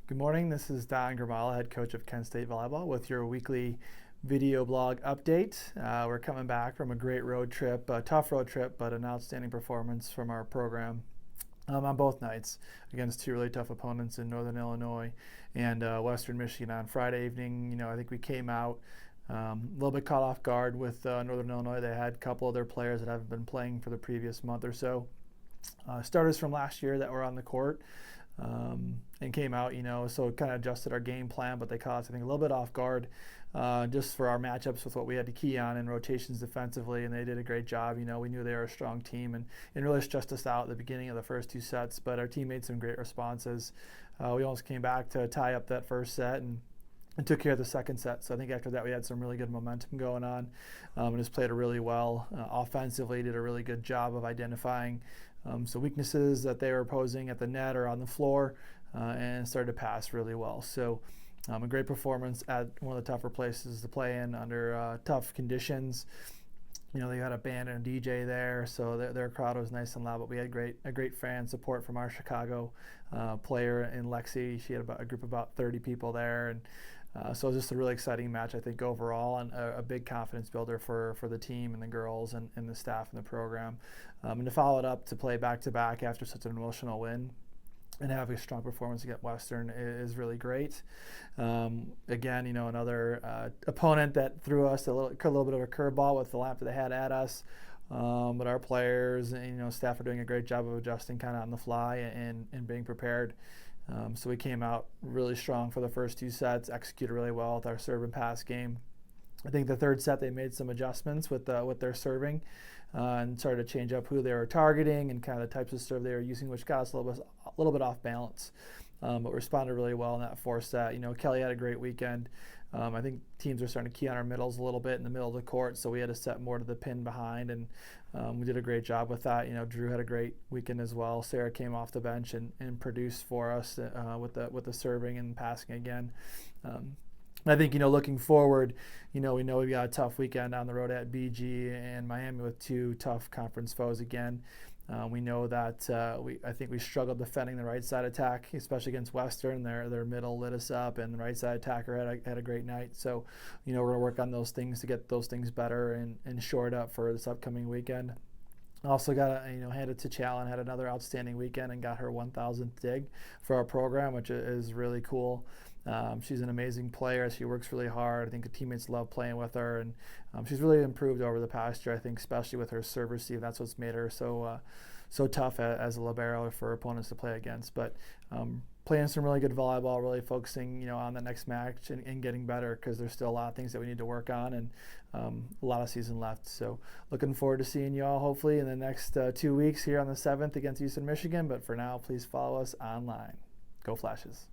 Good morning, this is Don Gromala, head coach of Kent State Volleyball with your weekly video blog update. We're coming back from a great road trip, a tough road trip, but an outstanding performance from our program on both nights against two really tough opponents in Northern Illinois and Western Michigan on Friday evening. I think we came out a little bit caught off guard with Northern Illinois. They had a couple of their players that haven't been playing for the previous month or so. Starters from last year that were on the court. And came out, so kind of adjusted our game plan, but they caught us, I think, a little bit off guard just for our matchups with what we had to key on in rotations defensively, and they did a great job. We knew they were a strong team and really stressed us out at the beginning of the first two sets, but our team made some great responses. We almost came back to tie up that first set and took care of the second set. So I think after that we had some really good momentum going on and just played it really well. Offensively, did a really good job of identifying some weaknesses that they were posing at the net or on the floor and started to pass really well. So a great performance at one of the tougher places to play in under tough conditions. They had a band and a DJ there, so their crowd was nice and loud, but we had a great fan support from our Chicago player in Lexi. She had a group of about 30 people there, and so it was just a really exciting match, I think, overall, and a big confidence builder for the team and the girls and the staff and the program. And to follow it up to play back-to-back after such an emotional win and have a strong performance against Western is really great. Again, another opponent that threw us a little bit of a curveball with the lap that they had at us. But our players and staff are doing a great job of adjusting kind of on the fly and being prepared. So we came out really strong for the first two sets, executed really well with our serve and pass game. I think the third set they made some adjustments with their serving and started to change up who they were targeting and kind of the types of serve they were using, which got us a little bit off balance. But responded really well in that fourth set. Kelly had a great weekend. I think teams are starting to key on our middles a little bit in the middle of the court, so we had to set more to the pin behind, and we did a great job with that. Drew had a great weekend as well. Sarah came off the bench and produced for us with the serving and passing again. I think, looking forward, we know we've got a tough weekend on the road at BG and Miami with two tough conference foes again. We know that I think we struggled defending the right side attack, especially against Western. Their middle lit us up, and the right side attacker had a great night. So, we're going to work on those things to get those things better and shore it up for this upcoming weekend. Also got to hand it to Challen, had another outstanding weekend and got her 1,000th dig for our program, which is really cool. She's an amazing player. She works really hard. I think the teammates love playing with her, and she's really improved over the past year, I think, especially with her serve receive. That's what's made her so tough as a libero for opponents to play against. But playing some really good volleyball, really focusing on the next match and getting better, because there's still a lot of things that we need to work on and a lot of season left. So looking forward to seeing you all hopefully in the next 2 weeks here on the 7th against Eastern Michigan. But for now, please follow us online. Go Flashes.